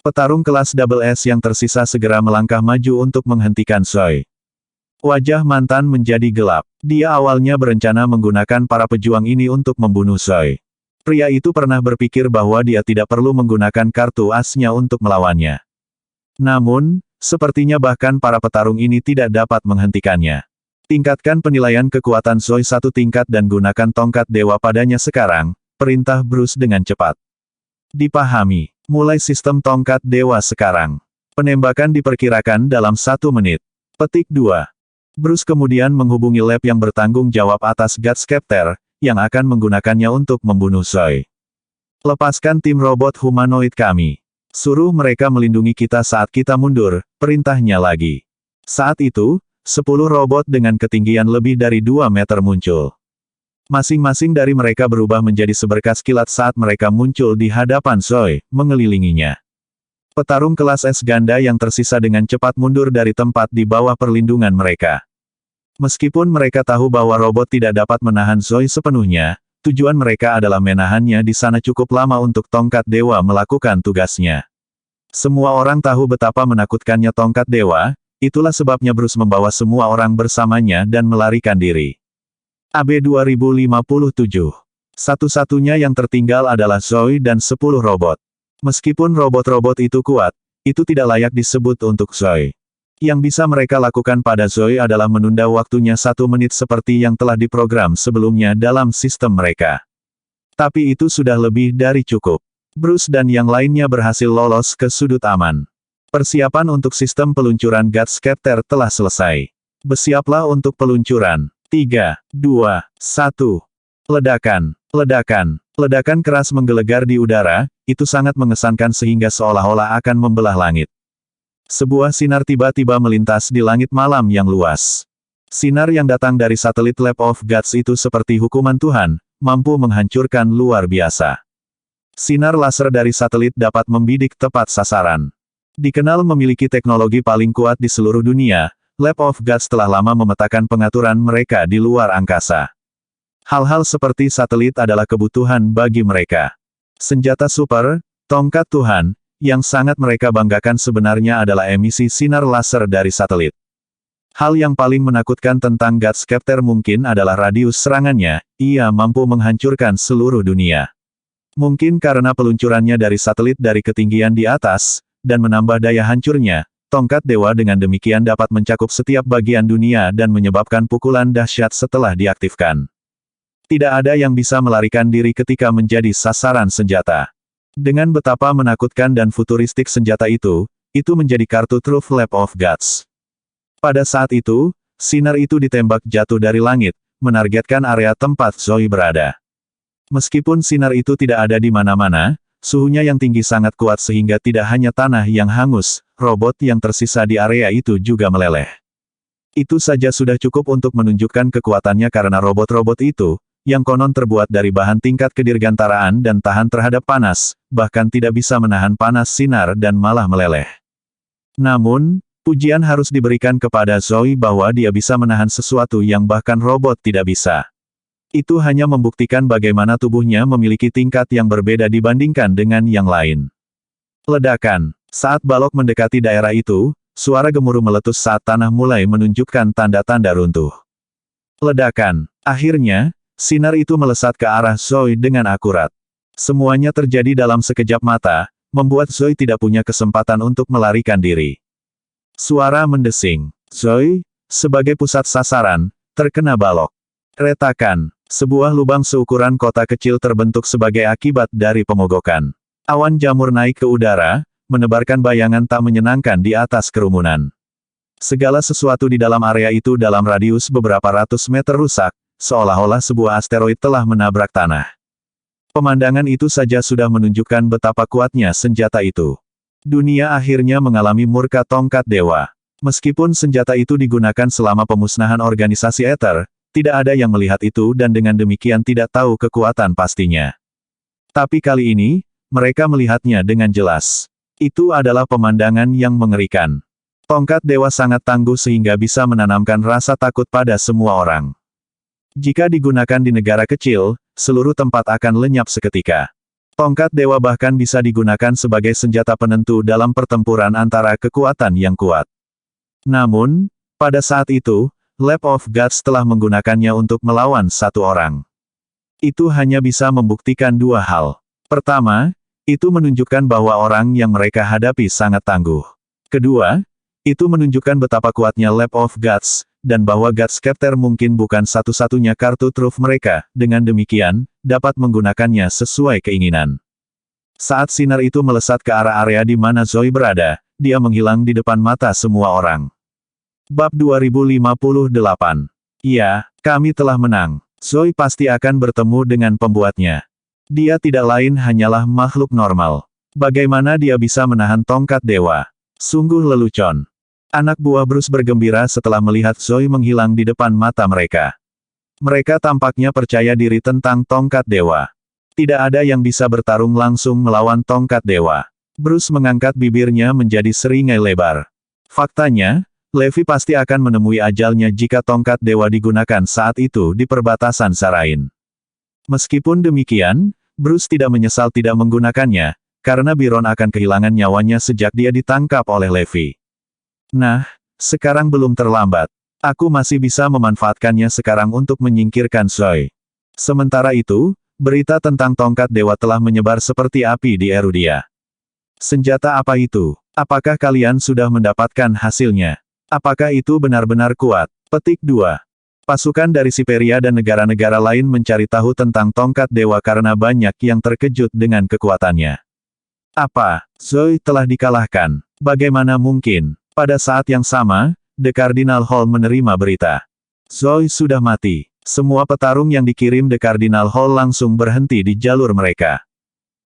Petarung kelas Double S yang tersisa segera melangkah maju untuk menghentikan Zoe. Wajah mantan menjadi gelap. Dia awalnya berencana menggunakan para pejuang ini untuk membunuh Zoe. Pria itu pernah berpikir bahwa dia tidak perlu menggunakan kartu asnya untuk melawannya. Namun, sepertinya bahkan para petarung ini tidak dapat menghentikannya. Tingkatkan penilaian kekuatan Zoe satu tingkat dan gunakan tongkat dewa padanya sekarang, perintah Bruce dengan cepat. Dipahami. Mulai sistem tongkat dewa sekarang. Penembakan diperkirakan dalam 1 menit. Petik 2. Bruce kemudian menghubungi lab yang bertanggung jawab atas Gutscepter, yang akan menggunakannya untuk membunuh Zoe. Lepaskan tim robot humanoid kami. Suruh mereka melindungi kita saat kita mundur, perintahnya lagi. Saat itu, 10 robot dengan ketinggian lebih dari 2 meter muncul. Masing-masing dari mereka berubah menjadi seberkas kilat saat mereka muncul di hadapan Zoe, mengelilinginya. Petarung kelas S ganda yang tersisa dengan cepat mundur dari tempat di bawah perlindungan mereka. Meskipun mereka tahu bahwa robot tidak dapat menahan Zoe sepenuhnya, tujuan mereka adalah menahannya di sana cukup lama untuk tongkat dewa melakukan tugasnya. Semua orang tahu betapa menakutkannya tongkat dewa, itulah sebabnya Bruce membawa semua orang bersamanya dan melarikan diri. AB 2057. Satu-satunya yang tertinggal adalah Zoe dan 10 robot. Meskipun robot-robot itu kuat, itu tidak layak disebut untuk Zoe. Yang bisa mereka lakukan pada Zoe adalah menunda waktunya 1 menit seperti yang telah diprogram sebelumnya dalam sistem mereka. Tapi itu sudah lebih dari cukup. Bruce dan yang lainnya berhasil lolos ke sudut aman. Persiapan untuk sistem peluncuran Gutscepter telah selesai. Bersiaplah untuk peluncuran. 3, 2, 1. Ledakan, ledakan, ledakan keras menggelegar di udara, itu sangat mengesankan sehingga seolah-olah akan membelah langit. Sebuah sinar tiba-tiba melintas di langit malam yang luas. Sinar yang datang dari satelit Lab of Gods itu seperti hukuman Tuhan, mampu menghancurkan luar biasa. Sinar laser dari satelit dapat membidik tepat sasaran. Dikenal memiliki teknologi paling kuat di seluruh dunia, Lab of Gods telah lama memetakan pengaturan mereka di luar angkasa. Hal-hal seperti satelit adalah kebutuhan bagi mereka. Senjata super, tongkat Tuhan, yang sangat mereka banggakan sebenarnya adalah emisi sinar laser dari satelit. Hal yang paling menakutkan tentang Gutscepter mungkin adalah radius serangannya, ia mampu menghancurkan seluruh dunia. Mungkin karena peluncurannya dari satelit dari ketinggian di atas, dan menambah daya hancurnya, tongkat dewa dengan demikian dapat mencakup setiap bagian dunia dan menyebabkan pukulan dahsyat setelah diaktifkan. Tidak ada yang bisa melarikan diri ketika menjadi sasaran senjata. Dengan betapa menakutkan dan futuristik senjata itu menjadi kartu truf Lab of Gods. Pada saat itu, sinar itu ditembak jatuh dari langit, menargetkan area tempat Zoe berada. Meskipun sinar itu tidak ada di mana-mana, suhunya yang tinggi sangat kuat sehingga tidak hanya tanah yang hangus, robot yang tersisa di area itu juga meleleh. Itu saja sudah cukup untuk menunjukkan kekuatannya karena robot-robot itu, yang konon terbuat dari bahan tingkat kedirgantaraan dan tahan terhadap panas, bahkan tidak bisa menahan panas sinar dan malah meleleh. Namun, pujian harus diberikan kepada Zoe bahwa dia bisa menahan sesuatu yang bahkan robot tidak bisa. Itu hanya membuktikan bagaimana tubuhnya memiliki tingkat yang berbeda dibandingkan dengan yang lain. Ledakan. Saat balok mendekati daerah itu, suara gemuruh meletus saat tanah mulai menunjukkan tanda-tanda runtuh. Ledakan. Akhirnya, sinar itu melesat ke arah Zoe dengan akurat. Semuanya terjadi dalam sekejap mata, membuat Zoe tidak punya kesempatan untuk melarikan diri. Suara mendesing. Zoe, sebagai pusat sasaran, terkena balok. Retakan. Sebuah lubang seukuran kota kecil terbentuk sebagai akibat dari pemogokan. Awan jamur naik ke udara, menebarkan bayangan tak menyenangkan di atas kerumunan. Segala sesuatu di dalam area itu dalam radius beberapa ratus meter rusak, seolah-olah sebuah asteroid telah menabrak tanah. Pemandangan itu saja sudah menunjukkan betapa kuatnya senjata itu. Dunia akhirnya mengalami murka tongkat dewa. Meskipun senjata itu digunakan selama pemusnahan organisasi Ether, tidak ada yang melihat itu dan dengan demikian tidak tahu kekuatan pastinya. Tapi kali ini, mereka melihatnya dengan jelas. Itu adalah pemandangan yang mengerikan. Tongkat dewa sangat tangguh sehingga bisa menanamkan rasa takut pada semua orang. Jika digunakan di negara kecil, seluruh tempat akan lenyap seketika. Tongkat dewa bahkan bisa digunakan sebagai senjata penentu dalam pertempuran antara kekuatan yang kuat. Namun, pada saat itu, Lab of Gods telah menggunakannya untuk melawan satu orang. Itu hanya bisa membuktikan dua hal. Pertama, itu menunjukkan bahwa orang yang mereka hadapi sangat tangguh. Kedua, itu menunjukkan betapa kuatnya Lab of Gods, dan bahwa Godscepter mungkin bukan satu-satunya kartu truf mereka, dengan demikian, dapat menggunakannya sesuai keinginan. Saat sinar itu melesat ke arah area di mana Zoe berada, dia menghilang di depan mata semua orang. Bab 2058. Ya, kami telah menang. Zoe pasti akan bertemu dengan pembuatnya. Dia tidak lain hanyalah makhluk normal. Bagaimana dia bisa menahan tongkat dewa? Sungguh lelucon. Anak buah Bruce bergembira setelah melihat Zoe menghilang di depan mata mereka. Mereka tampaknya percaya diri tentang tongkat dewa. Tidak ada yang bisa bertarung langsung melawan tongkat dewa. Bruce mengangkat bibirnya menjadi seringai lebar. Faktanya, Levi pasti akan menemui ajalnya jika tongkat dewa digunakan saat itu di perbatasan Zarain. Meskipun demikian, Bruce tidak menyesal tidak menggunakannya, karena Byron akan kehilangan nyawanya sejak dia ditangkap oleh Levi. Nah, sekarang belum terlambat. Aku masih bisa memanfaatkannya sekarang untuk menyingkirkan Zoe. Sementara itu, berita tentang tongkat dewa telah menyebar seperti api di Erudia. Senjata apa itu? Apakah kalian sudah mendapatkan hasilnya? Apakah itu benar-benar kuat? Petik 2. Pasukan dari Siperia dan negara-negara lain mencari tahu tentang tongkat dewa karena banyak yang terkejut dengan kekuatannya. Apa? Zoe telah dikalahkan? Bagaimana mungkin? Pada saat yang sama, The Cardinal Hall menerima berita. Zoe sudah mati. Semua petarung yang dikirim The Cardinal Hall langsung berhenti di jalur mereka.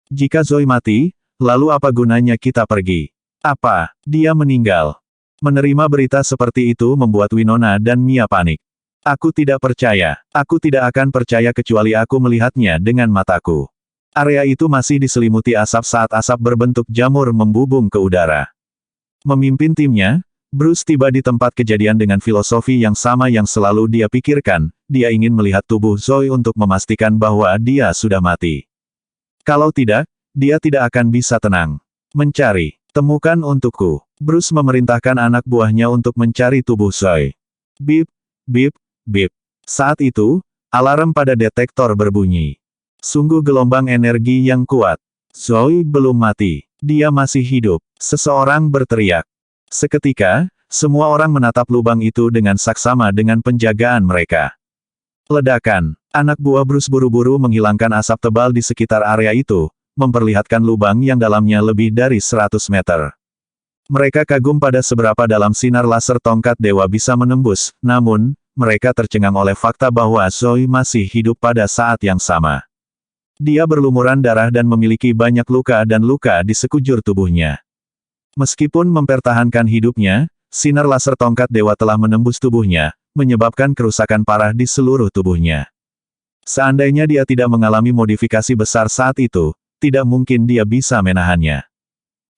Jika Zoe mati, lalu apa gunanya kita pergi? Apa? Dia meninggal. Menerima berita seperti itu membuat Winona dan Mia panik. Aku tidak percaya. Aku tidak akan percaya kecuali aku melihatnya dengan mataku. Area itu masih diselimuti asap saat asap berbentuk jamur membubung ke udara. Memimpin timnya, Bruce tiba di tempat kejadian dengan filosofi yang sama yang selalu dia pikirkan, dia ingin melihat tubuh Zoe untuk memastikan bahwa dia sudah mati. Kalau tidak, dia tidak akan bisa tenang. Mencari, temukan untukku. Bruce memerintahkan anak buahnya untuk mencari tubuh Zoe. Bip, bip, bip. Saat itu, alarm pada detektor berbunyi. Sungguh gelombang energi yang kuat. Zoe belum mati. Dia masih hidup. Seseorang berteriak. Seketika, semua orang menatap lubang itu dengan saksama dengan penjagaan mereka. Ledakan. Anak buah Bruce buru-buru menghilangkan asap tebal di sekitar area itu, memperlihatkan lubang yang dalamnya lebih dari 100 meter. Mereka kagum pada seberapa dalam sinar laser tongkat dewa bisa menembus, namun, mereka tercengang oleh fakta bahwa Zoe masih hidup pada saat yang sama. Dia berlumuran darah dan memiliki banyak luka dan luka di sekujur tubuhnya. Meskipun mempertahankan hidupnya, sinar laser tongkat dewa telah menembus tubuhnya, menyebabkan kerusakan parah di seluruh tubuhnya. Seandainya dia tidak mengalami modifikasi besar saat itu, tidak mungkin dia bisa menahannya.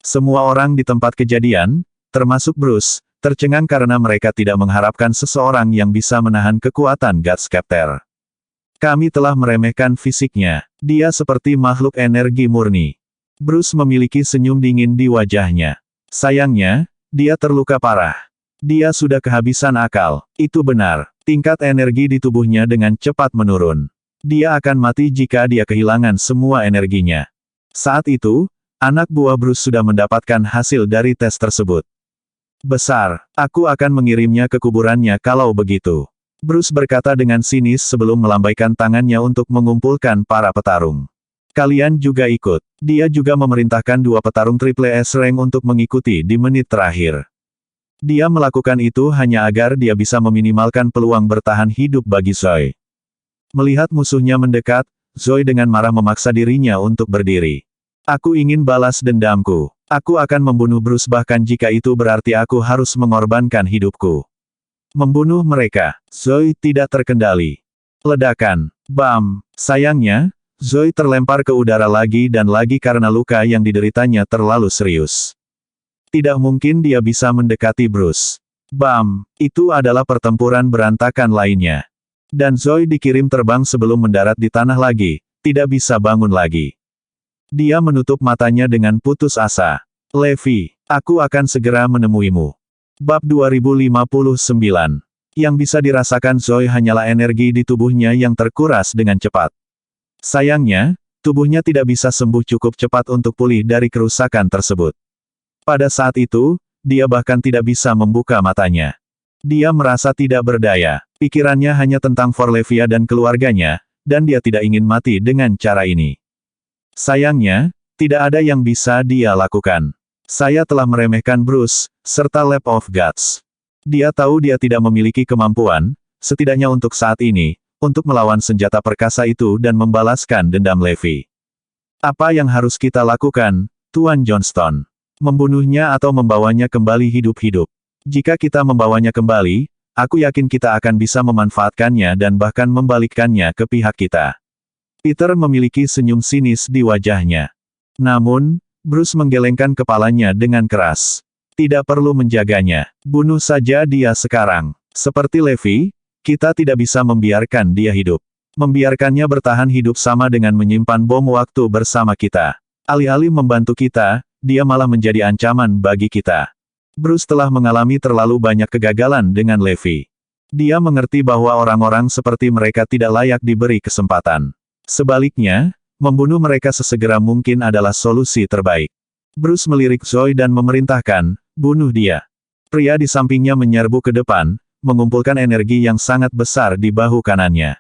Semua orang di tempat kejadian, termasuk Bruce, tercengang karena mereka tidak mengharapkan seseorang yang bisa menahan kekuatan Gutscepter. Kami telah meremehkan fisiknya. Dia seperti makhluk energi murni. Bruce memiliki senyum dingin di wajahnya. Sayangnya, dia terluka parah. Dia sudah kehabisan akal. Itu benar. Tingkat energi di tubuhnya dengan cepat menurun. Dia akan mati jika dia kehilangan semua energinya. Saat itu, anak buah Bruce sudah mendapatkan hasil dari tes tersebut. Besar, aku akan mengirimnya ke kuburannya kalau begitu. Bruce berkata dengan sinis sebelum melambaikan tangannya untuk mengumpulkan para petarung. Kalian juga ikut. Dia juga memerintahkan 2 petarung Triple S rank untuk mengikuti di menit terakhir. Dia melakukan itu hanya agar dia bisa meminimalkan peluang bertahan hidup bagi Zoe. Melihat musuhnya mendekat, Zoe dengan marah memaksa dirinya untuk berdiri. Aku ingin balas dendamku. Aku akan membunuh Bruce bahkan jika itu berarti aku harus mengorbankan hidupku. Membunuh mereka. Zoe tidak terkendali. Ledakan. Bam. Sayangnya, Zoe terlempar ke udara lagi dan lagi karena luka yang dideritanya terlalu serius. Tidak mungkin dia bisa mendekati Bruce. Bam. Itu adalah pertempuran berantakan lainnya. Dan Zoe dikirim terbang sebelum mendarat di tanah lagi, tidak bisa bangun lagi. Dia menutup matanya dengan putus asa. Levi, aku akan segera menemuimu. Bab 2059. Yang bisa dirasakan Zoe hanyalah energi di tubuhnya yang terkuras dengan cepat. Sayangnya, tubuhnya tidak bisa sembuh cukup cepat untuk pulih dari kerusakan tersebut. Pada saat itu, dia bahkan tidak bisa membuka matanya. Dia merasa tidak berdaya. Pikirannya hanya tentang Forlevia dan keluarganya, dan dia tidak ingin mati dengan cara ini. Sayangnya, tidak ada yang bisa dia lakukan. Saya telah meremehkan Bruce, serta Lab of Gods. Dia tahu dia tidak memiliki kemampuan, setidaknya untuk saat ini, untuk melawan senjata perkasa itu dan membalaskan dendam Levi. Apa yang harus kita lakukan, Tuan Johnston? Membunuhnya atau membawanya kembali hidup-hidup? Jika kita membawanya kembali, aku yakin kita akan bisa memanfaatkannya dan bahkan membalikkannya ke pihak kita. Peter memiliki senyum sinis di wajahnya. Namun, Bruce menggelengkan kepalanya dengan keras. Tidak perlu menjaganya. Bunuh saja dia sekarang. Seperti Levi, kita tidak bisa membiarkan dia hidup. Membiarkannya bertahan hidup sama dengan menyimpan bom waktu bersama kita. Alih-alih membantu kita, dia malah menjadi ancaman bagi kita. Bruce telah mengalami terlalu banyak kegagalan dengan Levi. Dia mengerti bahwa orang-orang seperti mereka tidak layak diberi kesempatan. Sebaliknya, membunuh mereka sesegera mungkin adalah solusi terbaik. Bruce melirik Zoe dan memerintahkan, bunuh dia. Pria di sampingnya menyerbu ke depan, mengumpulkan energi yang sangat besar di bahu kanannya.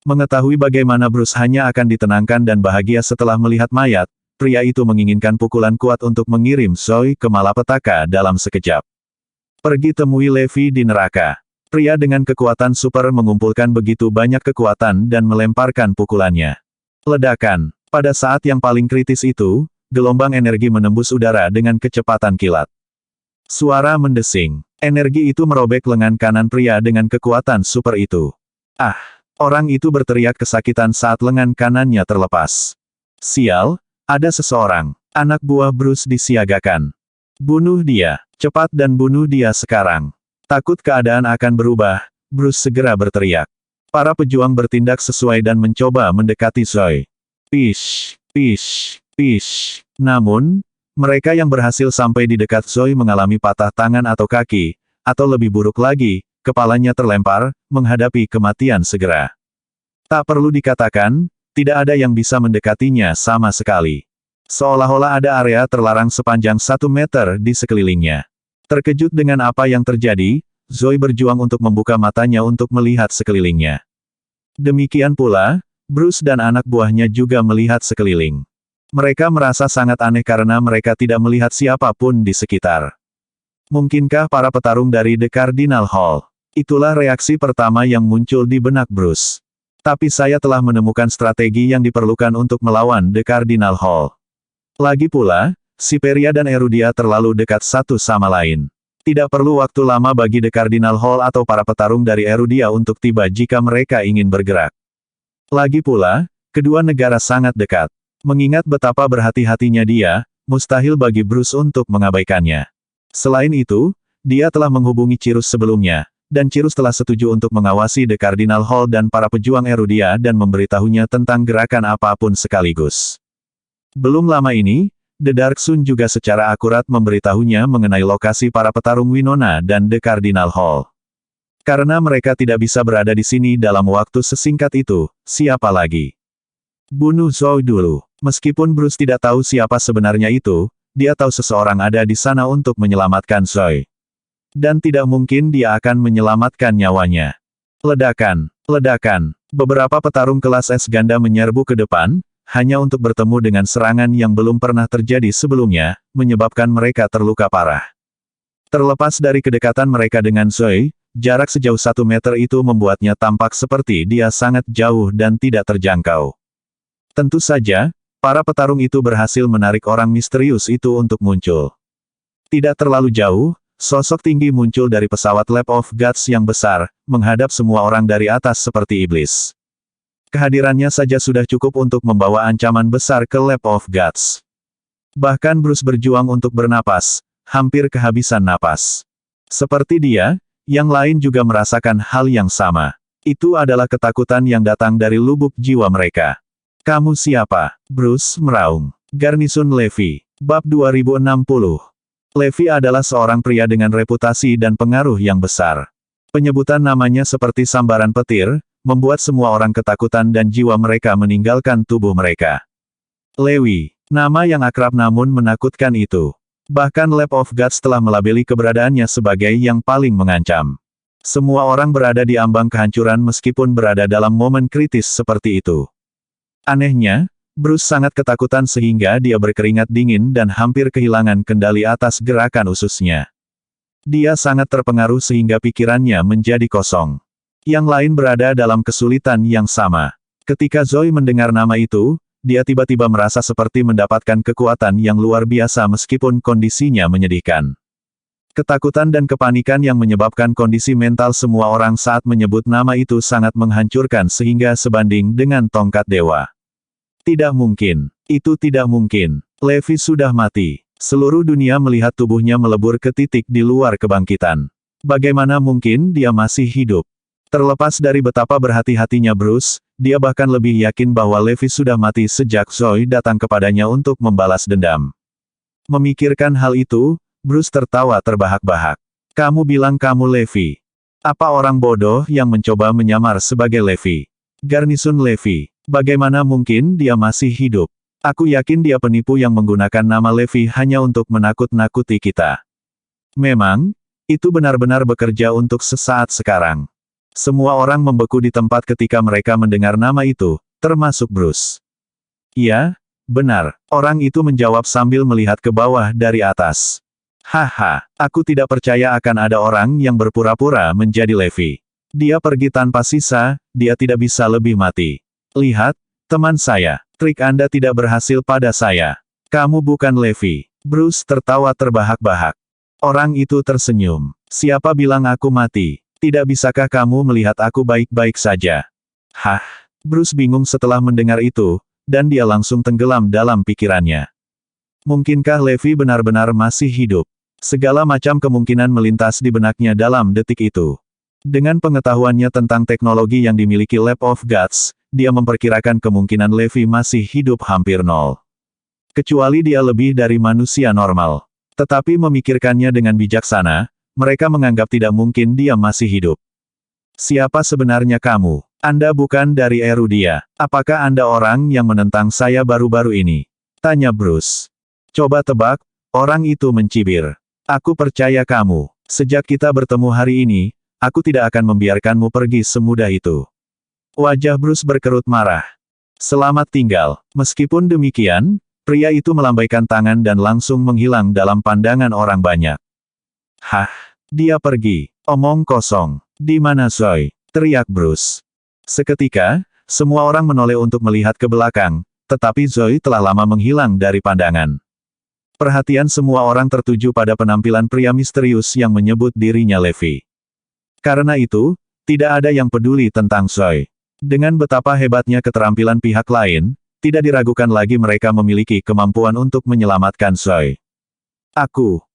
Mengetahui bagaimana Bruce hanya akan ditenangkan dan bahagia setelah melihat mayat, pria itu menginginkan pukulan kuat untuk mengirim Zoe ke malapetaka dalam sekejap. Pergi temui Levi di neraka. Pria dengan kekuatan super mengumpulkan begitu banyak kekuatan dan melemparkan pukulannya. Ledakan. Pada saat yang paling kritis itu, gelombang energi menembus udara dengan kecepatan kilat. Suara mendesing. Energi itu merobek lengan kanan pria dengan kekuatan super itu. Ah! Orang itu berteriak kesakitan saat lengan kanannya terlepas. Sial, ada seseorang. Anak buah Bruce disiagakan. Bunuh dia. Cepat dan bunuh dia sekarang. Takut keadaan akan berubah, Bruce segera berteriak. Para pejuang bertindak sesuai dan mencoba mendekati Zoe. Pish, pish, pish. Namun, mereka yang berhasil sampai di dekat Zoe mengalami patah tangan atau kaki, atau lebih buruk lagi, kepalanya terlempar, menghadapi kematian segera. Tak perlu dikatakan, tidak ada yang bisa mendekatinya sama sekali. Seolah-olah ada area terlarang sepanjang 1 meter di sekelilingnya. Terkejut dengan apa yang terjadi, Zoe berjuang untuk membuka matanya untuk melihat sekelilingnya. Demikian pula, Bruce dan anak buahnya juga melihat sekeliling. Mereka merasa sangat aneh karena mereka tidak melihat siapapun di sekitar. Mungkinkah para petarung dari The Cardinal Hall? Itulah reaksi pertama yang muncul di benak Bruce. Tapi saya telah menemukan strategi yang diperlukan untuk melawan The Cardinal Hall. Lagi pula, Siperia dan Erudia terlalu dekat satu sama lain. Tidak perlu waktu lama bagi The Cardinal Hall atau para petarung dari Erudia untuk tiba jika mereka ingin bergerak. Lagi pula, kedua negara sangat dekat. Mengingat betapa berhati-hatinya dia, mustahil bagi Bruce untuk mengabaikannya. Selain itu, dia telah menghubungi Cirrus sebelumnya, dan Cirrus telah setuju untuk mengawasi The Cardinal Hall dan para pejuang Erudia dan memberitahunya tentang gerakan apapun sekaligus. Belum lama ini, The Dark Sun juga secara akurat memberitahunya mengenai lokasi para petarung Winona dan The Cardinal Hall. Karena mereka tidak bisa berada di sini dalam waktu sesingkat itu, siapa lagi? Bunuh Zoe dulu. Meskipun Bruce tidak tahu siapa sebenarnya itu, dia tahu seseorang ada di sana untuk menyelamatkan Zoe. Dan tidak mungkin dia akan menyelamatkan nyawanya. Ledakan, ledakan. Beberapa petarung kelas S ganda menyerbu ke depan, hanya untuk bertemu dengan serangan yang belum pernah terjadi sebelumnya, menyebabkan mereka terluka parah. Terlepas dari kedekatan mereka dengan Zoe, jarak sejauh 1 meter itu membuatnya tampak seperti dia sangat jauh dan tidak terjangkau. Tentu saja, para petarung itu berhasil menarik orang misterius itu untuk muncul. Tidak terlalu jauh, sosok tinggi muncul dari pesawat Lab of Gods yang besar, menghadap semua orang dari atas seperti iblis. Kehadirannya saja sudah cukup untuk membawa ancaman besar ke Lab of Gods. Bahkan Bruce berjuang untuk bernapas, hampir kehabisan napas. Seperti dia, yang lain juga merasakan hal yang sama. Itu adalah ketakutan yang datang dari lubuk jiwa mereka. Kamu siapa? Bruce meraung. Garnison Levi. Bab 2060. Levi adalah seorang pria dengan reputasi dan pengaruh yang besar. Penyebutan namanya seperti sambaran petir, membuat semua orang ketakutan dan jiwa mereka meninggalkan tubuh mereka. Levi. Nama yang akrab namun menakutkan itu. Bahkan Lab of Gods telah melabeli keberadaannya sebagai yang paling mengancam. Semua orang berada di ambang kehancuran meskipun berada dalam momen kritis seperti itu. Anehnya, Bruce sangat ketakutan sehingga dia berkeringat dingin dan hampir kehilangan kendali atas gerakan ususnya. Dia sangat terpengaruh sehingga pikirannya menjadi kosong. Yang lain berada dalam kesulitan yang sama. Ketika Zoe mendengar nama itu, dia tiba-tiba merasa seperti mendapatkan kekuatan yang luar biasa meskipun kondisinya menyedihkan. Ketakutan dan kepanikan yang menyebabkan kondisi mental semua orang saat menyebut nama itu sangat menghancurkan sehingga sebanding dengan tongkat dewa. Tidak mungkin. Itu tidak mungkin. Levi sudah mati. Seluruh dunia melihat tubuhnya melebur ke titik di luar kebangkitan. Bagaimana mungkin dia masih hidup? Terlepas dari betapa berhati-hatinya Bruce, dia bahkan lebih yakin bahwa Levi sudah mati sejak Zoe datang kepadanya untuk membalas dendam. Memikirkan hal itu, Bruce tertawa terbahak-bahak. Kamu bilang kamu Levi. Apa orang bodoh yang mencoba menyamar sebagai Levi? Garnison Levi. Bagaimana mungkin dia masih hidup? Aku yakin dia penipu yang menggunakan nama Levi hanya untuk menakut-nakuti kita. Memang, itu benar-benar bekerja untuk sesaat sekarang. Semua orang membeku di tempat ketika mereka mendengar nama itu, termasuk Bruce. Iya, benar, orang itu menjawab sambil melihat ke bawah dari atas. Haha, aku tidak percaya akan ada orang yang berpura-pura menjadi Levi. Dia pergi tanpa sisa, dia tidak bisa lebih mati. Lihat, teman saya, trik Anda tidak berhasil pada saya. Kamu bukan Levi. Bruce tertawa terbahak-bahak. Orang itu tersenyum. Siapa bilang aku mati? Tidak bisakah kamu melihat aku baik-baik saja? Hah? Bruce bingung setelah mendengar itu, dan dia langsung tenggelam dalam pikirannya. Mungkinkah Levi benar-benar masih hidup? Segala macam kemungkinan melintas di benaknya dalam detik itu. Dengan pengetahuannya tentang teknologi yang dimiliki Lab of Gods, dia memperkirakan kemungkinan Levi masih hidup hampir nol. Kecuali dia lebih dari manusia normal. Tetapi memikirkannya dengan bijaksana, mereka menganggap tidak mungkin dia masih hidup. Siapa sebenarnya kamu? Anda bukan dari Erudia. Apakah Anda orang yang menentang saya baru-baru ini? Tanya Bruce. Coba tebak, orang itu mencibir. Aku percaya kamu. Sejak kita bertemu hari ini, aku tidak akan membiarkanmu pergi semudah itu. Wajah Bruce berkerut marah. Selamat tinggal. Meskipun demikian, pria itu melambaikan tangan dan langsung menghilang dalam pandangan orang banyak. Hah? Dia pergi. Omong kosong. Di mana Zoe? Teriak Bruce. Seketika, semua orang menoleh untuk melihat ke belakang, tetapi Zoe telah lama menghilang dari pandangan. Perhatian semua orang tertuju pada penampilan pria misterius yang menyebut dirinya Levi. Karena itu, tidak ada yang peduli tentang Zoe. Dengan betapa hebatnya keterampilan pihak lain, tidak diragukan lagi mereka memiliki kemampuan untuk menyelamatkan Zoe.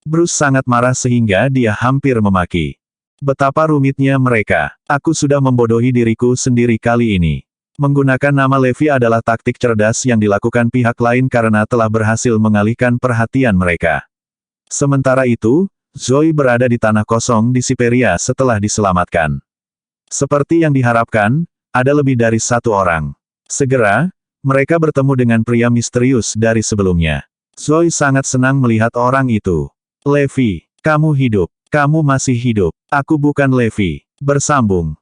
Bruce sangat marah sehingga dia hampir memaki. Betapa rumitnya mereka. Aku sudah membodohi diriku sendiri kali ini. Menggunakan nama Levi adalah taktik cerdas yang dilakukan pihak lain karena telah berhasil mengalihkan perhatian mereka. Sementara itu, Zoe berada di tanah kosong di Siberia setelah diselamatkan. Seperti yang diharapkan, ada lebih dari satu orang. Segera, mereka bertemu dengan pria misterius dari sebelumnya. Zoe sangat senang melihat orang itu. Levi, kamu hidup. Kamu masih hidup. Aku bukan Levi. Bersambung.